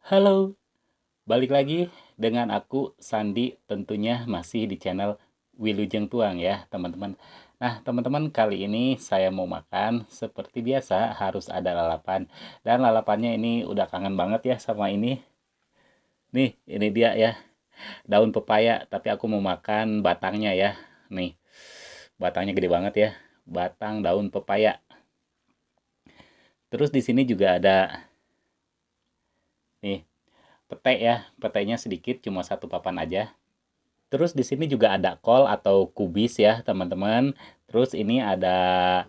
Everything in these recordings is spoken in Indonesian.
Halo, balik lagi dengan aku Sandi tentunya masih di channel Wilujeng Tuang ya teman-teman. Nah teman-teman kali ini saya mau makan seperti biasa harus ada lalapan. Dan lalapannya ini udah kangen banget ya sama ini. Nih ini dia ya daun pepaya tapi aku mau makan batangnya ya. Nih batangnya gede banget ya. Batang daun pepaya. Terus di sini juga ada nih pete ya. Petenya sedikit cuma satu papan aja. Terus di sini juga ada kol atau kubis ya, teman-teman. Terus ini ada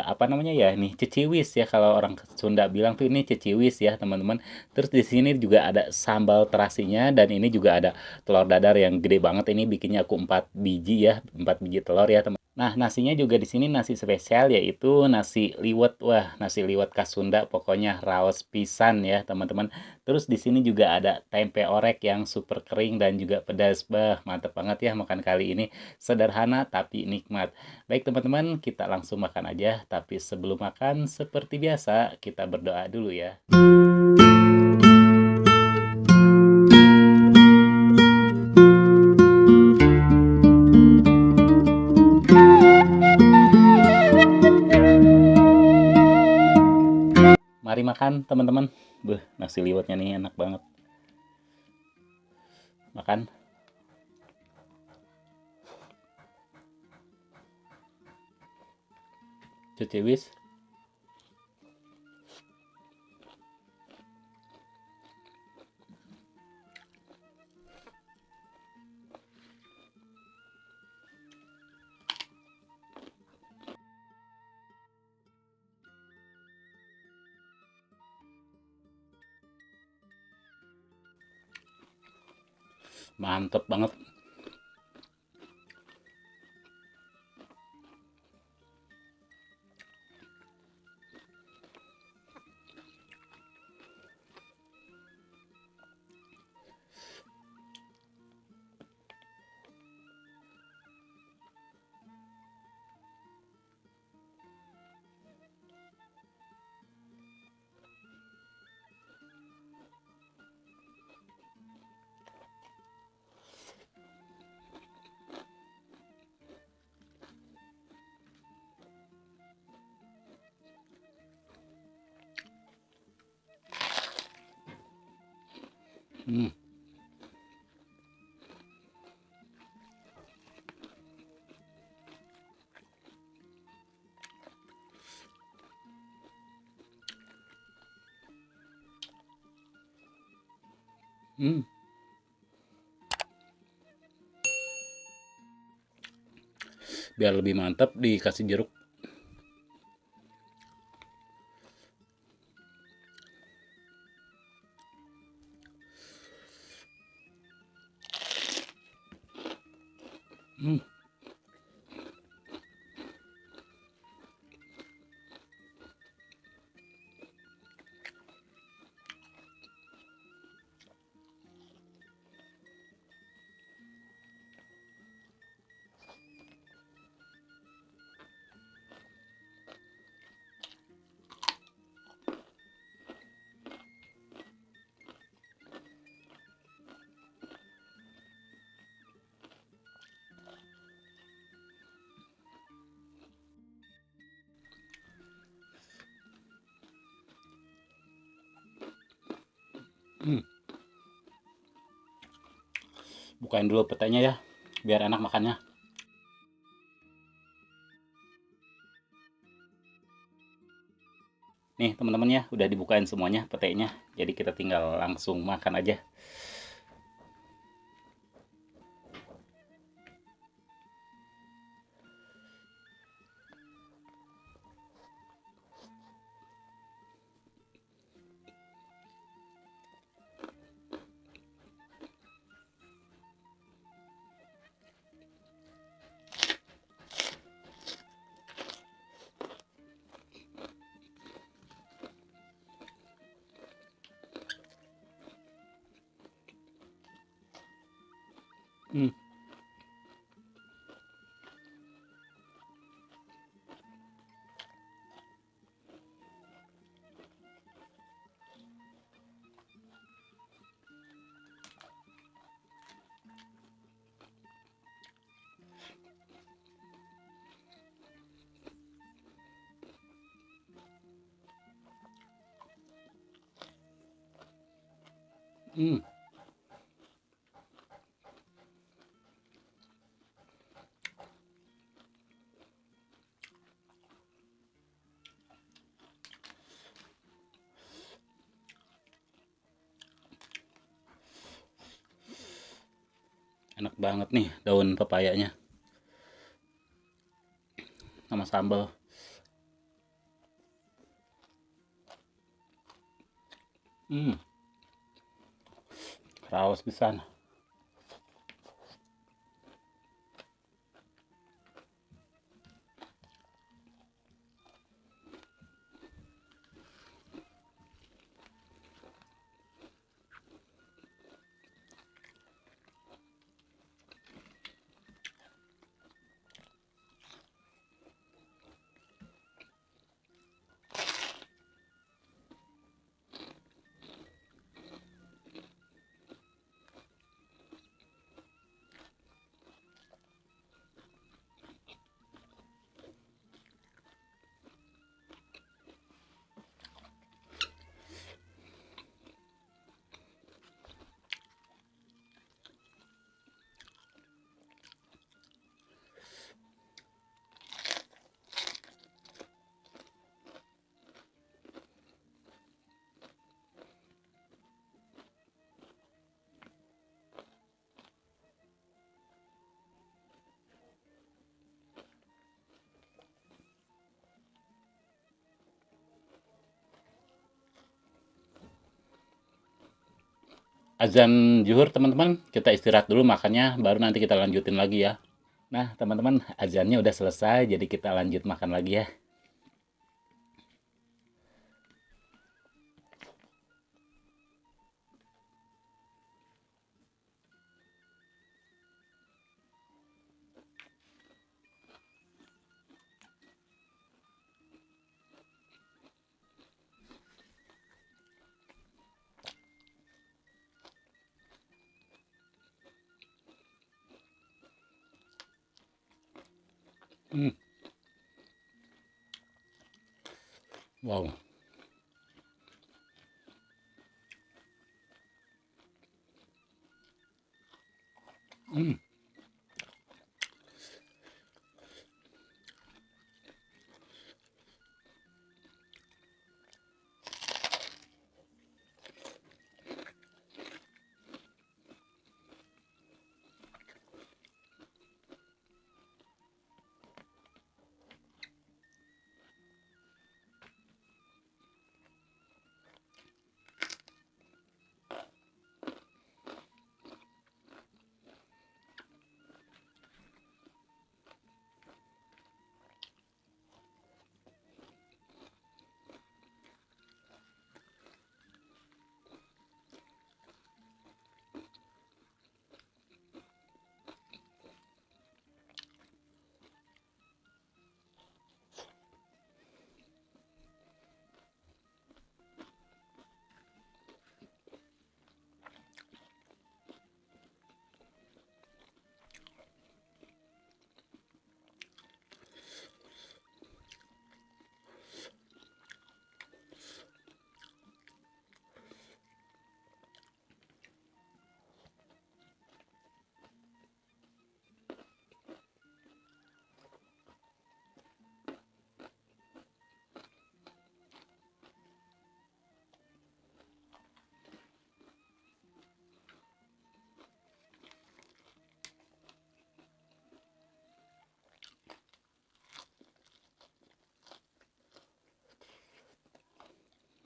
apa namanya ya? Nih ceciwis ya kalau orang Sunda bilang tuh ini ceciwis ya, teman-teman. Terus di sini juga ada sambal terasinya dan ini juga ada telur dadar yang gede banget ini bikinnya aku 4 biji ya, 4 biji telur ya, teman. Nah, nasinya juga di sini nasi spesial yaitu nasi liwet. Wah, nasi liwet khas Sunda pokoknya raos pisan ya, teman-teman. Terus di sini juga ada tempe orek yang super kering dan juga pedas. Bah, mantep banget ya makan kali ini. Sederhana tapi nikmat. Baik, teman-teman, kita langsung makan aja. Tapi sebelum makan, seperti biasa, kita berdoa dulu ya. Mari makan, teman-teman. Beuh, nasi liwetnya nih enak banget. Makan. Cuci wis. Mantep banget. Hmm, hmm. Biar lebih mantap dikasih jeruk. Hmm, hmm. Bukain dulu petanya ya, biar enak makannya. Nih teman-teman ya, udah dibukain semuanya petenya. Jadi kita tinggal langsung makan aja. Hmm, Hmm, enak banget nih daun pepayanya sama sambal. Hmm, raos pisan. Azan zuhur teman-teman, kita istirahat dulu makannya, baru nanti kita lanjutin lagi ya. Nah teman-teman, azannya udah selesai, jadi kita lanjut makan lagi ya. Hmm, wow. Hmm,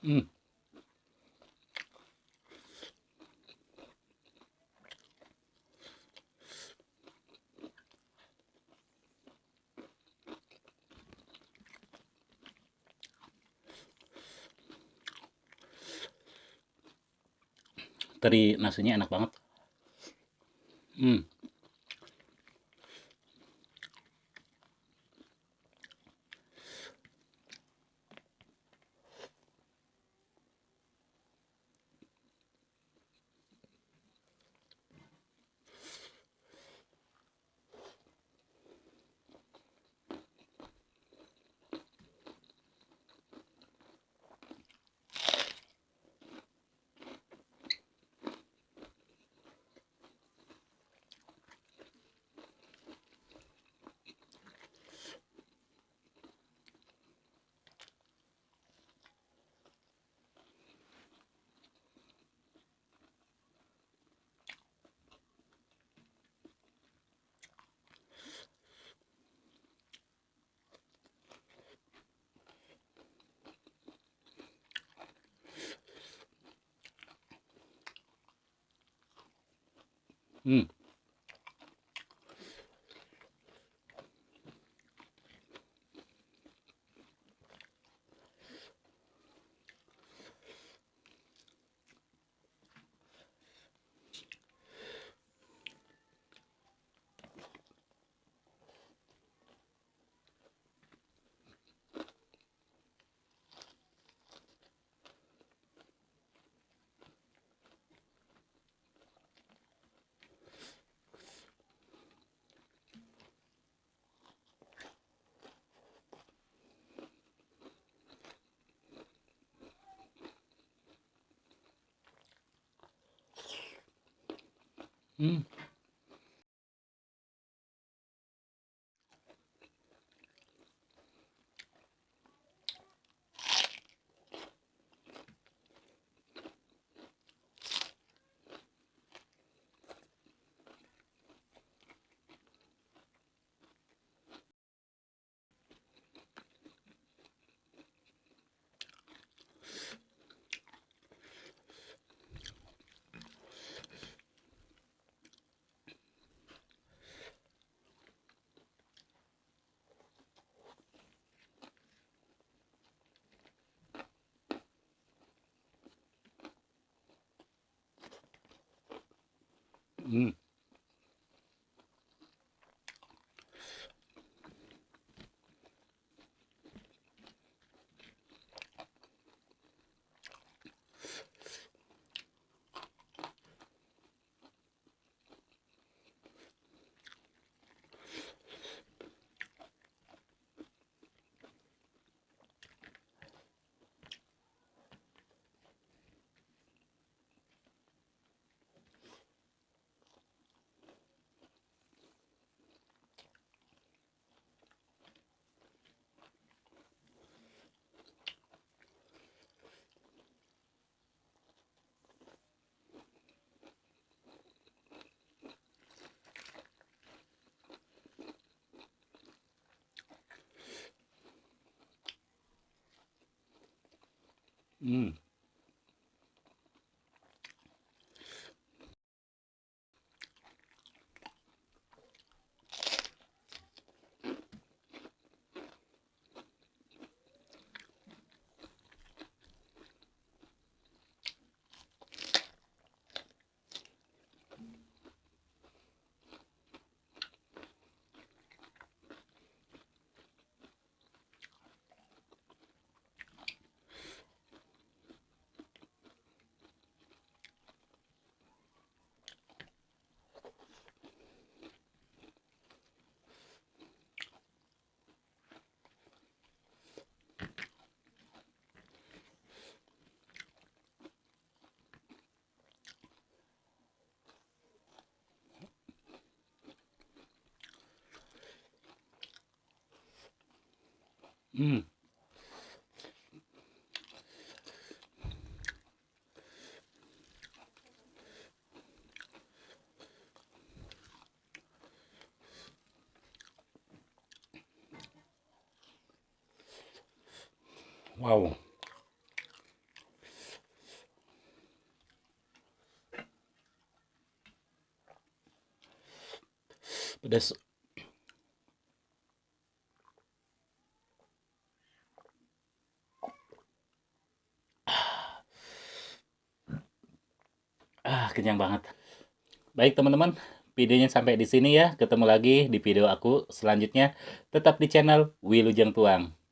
hmm, teri nasinya enak banget. Hmm, Hmm. Hmm. Hmm. Hmm. Hmm. Wow. Pedas. Kenyang banget. Baik teman-teman, videonya sampai di sini ya. Ketemu lagi di video aku selanjutnya. Tetap di channel Wilujeng Tuang.